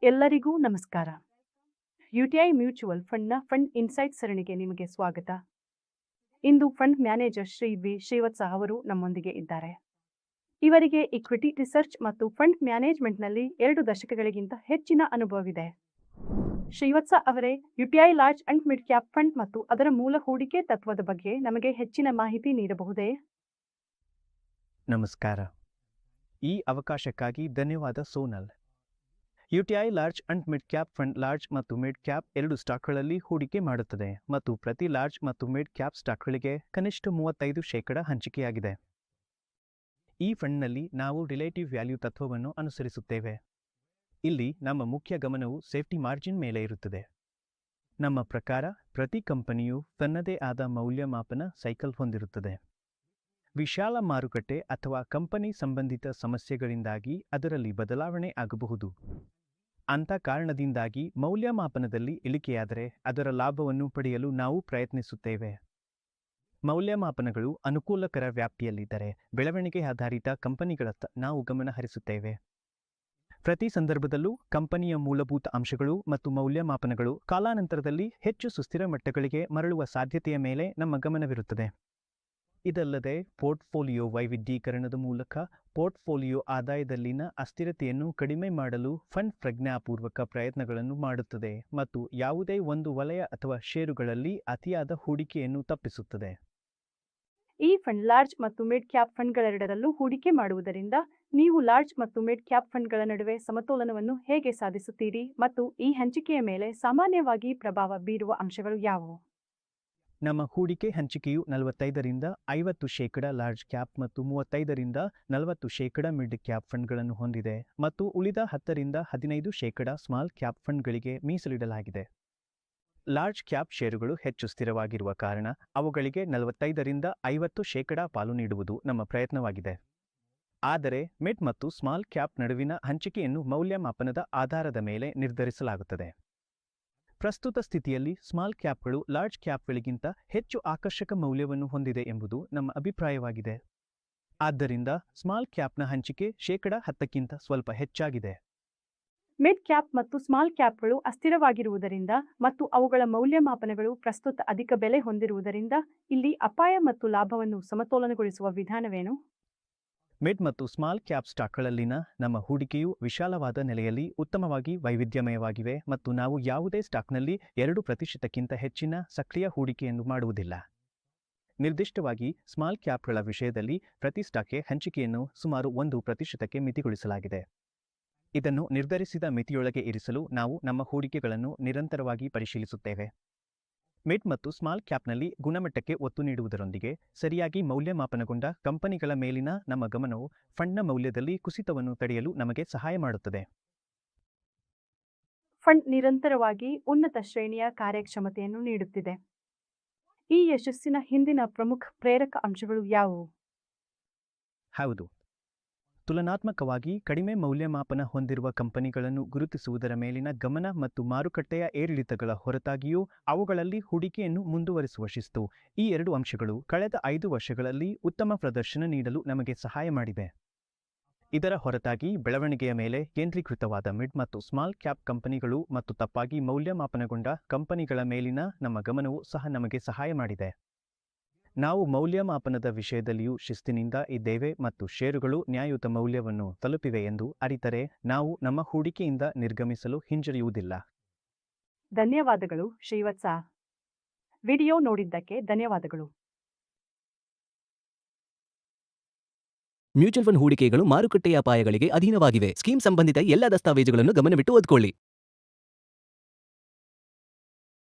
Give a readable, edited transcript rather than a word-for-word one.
ಎಲ್ಲರಿಗೂ ನಮಸ್ಕಾರ. UTI mutual ಫಂಡ್ನ ಫಂಡ್ ಇನ್ಸೈಟ್ ಸರಣಿಗೆ ನಿಮಗೆ ಸ್ವಾಗತ. ಇಂದು fund manager Shri V Srivatsa ಅವರು ನಮ್ಮೊಂದಿಗೆ ಇದ್ದಾರೆ. ಇವರಿಗೆ ಇಕ್ವಿಟಿ ರಿಸರ್ಚ್ ಮತ್ತು ಫಂಡ್ ಮ್ಯಾನೇಜ್ಮೆಂಟ್ನಲ್ಲಿ 2 ದಶಕಗಳಿಗಿಂತ ಹೆಚ್ಚಿನ ಅನುಭವವಿದೆ. ಶ್ರೀವತ್ಸ ಅವರೇ, UTI large and mid cap fund ಮತ್ತು ಅದರ ಮೂಲ ಹೂಡಿಕೆ ತತ್ವದ ಬಗ್ಗೆ ನಮಗೆ ಹೆಚ್ಚಿನ ಮಾಹಿತಿ ನೀಡಬಹುದೇ? ನಮಸ್ಕಾರ. ಈ ಅವಕಾಶಕ್ಕಾಗಿ ಧನ್ಯವಾದ Sonal. UTI large and mid cap fund large ಮತ್ತು ಮಿಡ್ ಕ್ಯಾಪ್ 2 ಸ್ಟಾಕ್ಗಳಲ್ಲಿ ಹೂಡಿಕೆ ಮಾಡುತ್ತದೆ ಮತ್ತು ಪ್ರತಿ ಲಾರ್ಜ್ ಮತ್ತು ಮಿಡ್ ಕ್ಯಾಪ್ ಸ್ಟಾಕ್ಗಳಿಗೆ ಕನಿಷ್ಠ 35% ಹಂಚಿಕೆಯಾಗಿದೆ. ಈ ಫಂಡ್ನಲ್ಲಿ ನಾವು ರಿಲೇಟಿವ್ ವ್ಯಾಲ್ಯೂ ತತ್ವವನ್ನು ಅನುಸರಿಸುತ್ತೇವೆ. ಇಲ್ಲಿ ನಮ್ಮ ಮುಖ್ಯ ಗಮನವು ಸೇಫ್ಟಿ ಮಾರ್ಜಿನ್ ಮೇಲೆ ಇರುತ್ತದೆ. ನಮ್ಮ ಪ್ರಕಾರ ಪ್ರತಿ ಕಂಪನಿಯು ತನ್ನದೇ ಆದ ಮೌಲ್ಯಮಾಪನ ಸೈಕಲ್ ಹೊಂದಿರುತ್ತದೆ. ವಿಶಾಲ ಮಾರುಕಟ್ಟೆ ಅಥವಾ ಕಂಪನಿ ಸಂಬಂಧಿತ ಸಮಸ್ಯೆಗಳಿಂದಾಗಿ ಅದರಲ್ಲಿ ಬದಲಾವಣೆ ಆಗಬಹುದು. ಅಂಥ ಕಾರಣದಿಂದಾಗಿ ಮೌಲ್ಯಮಾಪನದಲ್ಲಿ ಇಳಿಕೆಯಾದರೆ ಅದರ ಲಾಭವನ್ನು ಪಡೆಯಲು ನಾವು ಪ್ರಯತ್ನಿಸುತ್ತೇವೆ. ಮೌಲ್ಯಮಾಪನಗಳು ಅನುಕೂಲಕರ ವ್ಯಾಪ್ತಿಯಲ್ಲಿದ್ದರೆ ಬೆಳವಣಿಗೆ ಆಧಾರಿತ ಕಂಪನಿಗಳತ್ತ ನಾವು ಗಮನ ಹರಿಸುತ್ತೇವೆ. ಪ್ರತಿ ಸಂದರ್ಭದಲ್ಲೂ ಕಂಪನಿಯ ಮೂಲಭೂತ ಅಂಶಗಳು ಮತ್ತು ಮೌಲ್ಯಮಾಪನಗಳು ಕಾಲಾನಂತರದಲ್ಲಿ ಹೆಚ್ಚು ಸುಸ್ಥಿರ ಮಟ್ಟಗಳಿಗೆ ಮರಳುವ ಸಾಧ್ಯತೆಯ ಮೇಲೆ ನಮ್ಮ ಗಮನವಿರುತ್ತದೆ. ಇದಲ್ಲದೆ ಪೋರ್ಟ್ಫೋಲಿಯೋ ವೈವಿಧ್ಯೀಕರಣದ ಮೂಲಕ ಪೋರ್ಟ್ಫೋಲಿಯೋ ಆದಾಯದಲ್ಲಿನ ಅಸ್ಥಿರತೆಯನ್ನು ಕಡಿಮೆ ಮಾಡಲು ಫಂಡ್ ಪ್ರಜ್ಞಾಪೂರ್ವಕ ಪ್ರಯತ್ನಗಳನ್ನು ಮಾಡುತ್ತದೆ ಮತ್ತು ಯಾವುದೇ ಒಂದು ವಲಯ ಅಥವಾ ಷೇರುಗಳಲ್ಲಿ ಅತಿಯಾದ ಹೂಡಿಕೆಯನ್ನು ತಪ್ಪಿಸುತ್ತದೆ. ಈ ಫಂಡ್ ಲಾರ್ಜ್ ಮತ್ತು ಮಿಡ್ ಕ್ಯಾಪ್ ಫಂಡ್ಗಳೆರಡರಲ್ಲೂ ಹೂಡಿಕೆ ಮಾಡುವುದರಿಂದ ನೀವು ಲಾರ್ಜ್ ಮತ್ತು ಮಿಡ್ ಕ್ಯಾಪ್ ಫಂಡ್ಗಳ ನಡುವೆ ಸಮತೋಲನವನ್ನು ಹೇಗೆ ಸಾಧಿಸುತ್ತೀರಿ ಮತ್ತು ಈ ಹಂಚಿಕೆಯ ಮೇಲೆ ಸಾಮಾನ್ಯವಾಗಿ ಪ್ರಭಾವ ಬೀರುವ ಅಂಶಗಳು ಯಾವುವು? ನಮ್ಮ ಹೂಡಿಕೆ ಹಂಚಿಕೆಯು 45ರಿಂದ 50% ಲಾರ್ಜ್ ಕ್ಯಾಪ್ ಮತ್ತು 35ರಿಂದ 40% ಮಿಡ್ ಕ್ಯಾಪ್ ಫಂಡ್ಗಳನ್ನು ಹೊಂದಿದೆ ಮತ್ತು ಉಳಿದ 10ರಿಂದ 15% ಸ್ಮಾಲ್ ಕ್ಯಾಪ್ ಫಂಡ್ಗಳಿಗೆ ಮೀಸಲಿಡಲಾಗಿದೆ. ಲಾರ್ಜ್ ಕ್ಯಾಪ್ ಷೇರುಗಳು ಹೆಚ್ಚು ಸ್ಥಿರವಾಗಿರುವ ಕಾರಣ ಅವುಗಳಿಗೆ 45ರಿಂದ 50% ಪಾಲು ನೀಡುವುದು ನಮ್ಮ ಪ್ರಯತ್ನವಾಗಿದೆ. ಆದರೆ ಮಿಡ್ ಮತ್ತು ಸ್ಮಾಲ್ ಕ್ಯಾಪ್ ನಡುವಿನ ಹಂಚಿಕೆಯನ್ನು ಮೌಲ್ಯಮಾಪನದ ಆಧಾರದ ಮೇಲೆ ನಿರ್ಧರಿಸಲಾಗುತ್ತದೆ. ಪ್ರಸ್ತುತ ಸ್ಥಿತಿಯಲ್ಲಿ ಸ್ಮಾಲ್ ಕ್ಯಾಪ್ಗಳು ಲಾರ್ಜ್ ಕ್ಯಾಪ್ಗಳಿಗಿಂತ ಹೆಚ್ಚು ಆಕರ್ಷಕ ಮೌಲ್ಯವನ್ನು ಹೊಂದಿದೆ ಎಂಬುದು ನಮ್ಮ ಅಭಿಪ್ರಾಯವಾಗಿದೆ. ಆದ್ದರಿಂದ ಸ್ಮಾಲ್ ಕ್ಯಾಪ್ನ ಹಂಚಿಕೆ 10% ಸ್ವಲ್ಪ ಹೆಚ್ಚಾಗಿದೆ. ಮಿಡ್ ಕ್ಯಾಪ್ ಮತ್ತು ಸ್ಮಾಲ್ ಕ್ಯಾಪ್ಗಳು ಅಸ್ಥಿರವಾಗಿರುವುದರಿಂದ ಮತ್ತು ಅವುಗಳ ಮೌಲ್ಯಮಾಪನಗಳು ಪ್ರಸ್ತುತ ಅಧಿಕ ಬೆಲೆ ಹೊಂದಿರುವುದರಿಂದ ಇಲ್ಲಿ ಅಪಾಯ ಮತ್ತು ಲಾಭವನ್ನು ಸಮತೋಲನಗೊಳಿಸುವ ವಿಧಾನವೇನು? ಮಿಡ್ ಮತ್ತು ಸ್ಮಾಲ್ ಕ್ಯಾಪ್ ಸ್ಟಾಕ್ಗಳಲ್ಲಿನ ನಮ್ಮ ಹೂಡಿಕೆಯು ವಿಶಾಲವಾದ ನೆಲೆಯಲ್ಲಿ ಉತ್ತಮವಾಗಿ ವೈವಿಧ್ಯಮಯವಾಗಿವೆ ಮತ್ತು ನಾವು ಯಾವುದೇ ಸ್ಟಾಕ್ನಲ್ಲಿ 2% ಹೆಚ್ಚಿನ ಸಕ್ರಿಯ ಹೂಡಿಕೆಯನ್ನು ಮಾಡುವುದಿಲ್ಲ. ನಿರ್ದಿಷ್ಟವಾಗಿ ಸ್ಮಾಲ್ ಕ್ಯಾಪ್ಗಳ ವಿಷಯದಲ್ಲಿ ಪ್ರತಿ ಸ್ಟಾಕ್ಗೆ ಹಂಚಿಕೆಯನ್ನು ಸುಮಾರು 1% ಮಿತಿಗೊಳಿಸಲಾಗಿದೆ. ಇದನ್ನು ನಿರ್ಧರಿಸಿದ ಮಿತಿಯೊಳಗೆ ಇರಿಸಲು ನಾವು ನಮ್ಮ ಹೂಡಿಕೆಗಳನ್ನು ನಿರಂತರವಾಗಿ ಪರಿಶೀಲಿಸುತ್ತೇವೆ. ಮಿಡ್ ಮತ್ತು ಸ್ಮಾಲ್ ಕ್ಯಾಪ್ನಲ್ಲಿ ಗುಣಮಟ್ಟಕ್ಕೆ ಒತ್ತು ನೀಡುವುದರೊಂದಿಗೆ ಸರಿಯಾಗಿ ಮೌಲ್ಯಮಾಪನಗೊಂಡ ಕಂಪನಿಗಳ ಮೇಲಿನ ನಮ್ಮ ಗಮನವು ಫಂಡ್ನ ಮೌಲ್ಯದಲ್ಲಿ ಕುಸಿತವನ್ನು ತಡೆಯಲು ನಮಗೆ ಸಹಾಯ ಮಾಡುತ್ತದೆ. ಫಂಡ್ ನಿರಂತರವಾಗಿ ಉನ್ನತ ಶ್ರೇಣಿಯ ಕಾರ್ಯಕ್ಷಮತೆಯನ್ನು ನೀಡುತ್ತಿದೆ. ಈ ಯಶಸ್ಸಿನ ಹಿಂದಿನ ಪ್ರಮುಖ ಪ್ರೇರಕ ಅಂಶಗಳು ಯಾವುವು? ಹೌದು, ತುಲನಾತ್ಮಕವಾಗಿ ಕಡಿಮೆ ಮೌಲ್ಯಮಾಪನ ಹೊಂದಿರುವ ಕಂಪನಿಗಳನ್ನು ಗುರುತಿಸುವುದರ ಮೇಲಿನ ಗಮನ ಮತ್ತು ಮಾರುಕಟ್ಟೆಯ ಏರಿಳಿತಗಳ ಹೊರತಾಗಿಯೂ ಅವುಗಳಲ್ಲಿ ಹೂಡಿಕೆಯನ್ನು ಮುಂದುವರಿಸುವ ಶಿಸ್ತು, ಈ 2 ಅಂಶಗಳು ಕಳೆದ 5 ವರ್ಷಗಳಲ್ಲಿ ಉತ್ತಮ ಪ್ರದರ್ಶನ ನೀಡಲು ನಮಗೆ ಸಹಾಯ ಮಾಡಿವೆ. ಇದರ ಹೊರತಾಗಿ ಬೆಳವಣಿಗೆಯ ಮೇಲೆ ಕೇಂದ್ರೀಕೃತವಾದ ಮಿಡ್ ಮತ್ತು ಸ್ಮಾಲ್ ಕ್ಯಾಪ್ ಕಂಪನಿಗಳು ಮತ್ತು ತಪ್ಪಾಗಿ ಮೌಲ್ಯಮಾಪನಗೊಂಡ ಕಂಪನಿಗಳ ಮೇಲಿನ ನಮ್ಮ ಗಮನವು ಸಹ ನಮಗೆ ಸಹಾಯ ಮಾಡಿದೆ. ನಾವು ಮೌಲ್ಯಮಾಪನದ ವಿಷಯದಲ್ಲಿಯೂ ಶಿಸ್ತಿನಿಂದ ಇದ್ದೇವೆ ಮತ್ತು ಷೇರುಗಳು ನ್ಯಾಯಯುತ ಮೌಲ್ಯವನ್ನು ತಲುಪಿವೆ ಎಂದು ಅರಿತರೆ ನಾವು ನಮ್ಮ ಹೂಡಿಕೆಯಿಂದ ನಿರ್ಗಮಿಸಲು ಹಿಂಜರಿಯುವುದಿಲ್ಲ. ಧನ್ಯವಾದಗಳು ಶ್ರೀವತ್ಸ. ವಿಡಿಯೋ ನೋಡಿದ್ದಕ್ಕೆ ಧನ್ಯವಾದಗಳು. ಮ್ಯೂಚುವಲ್ ಫಂಡ್ ಹೂಡಿಕೆಗಳು ಮಾರುಕಟ್ಟೆಯ ಅಪಾಯಗಳಿಗೆ ಅಧೀನವಾಗಿವೆ. ಸ್ಕೀಮ್ ಸಂಬಂಧಿತ ಎಲ್ಲ ದಸ್ತಾವೇಜುಗಳನ್ನು ಗಮನವಿಟ್ಟು ಓದಿಕೊಳ್ಳಿ.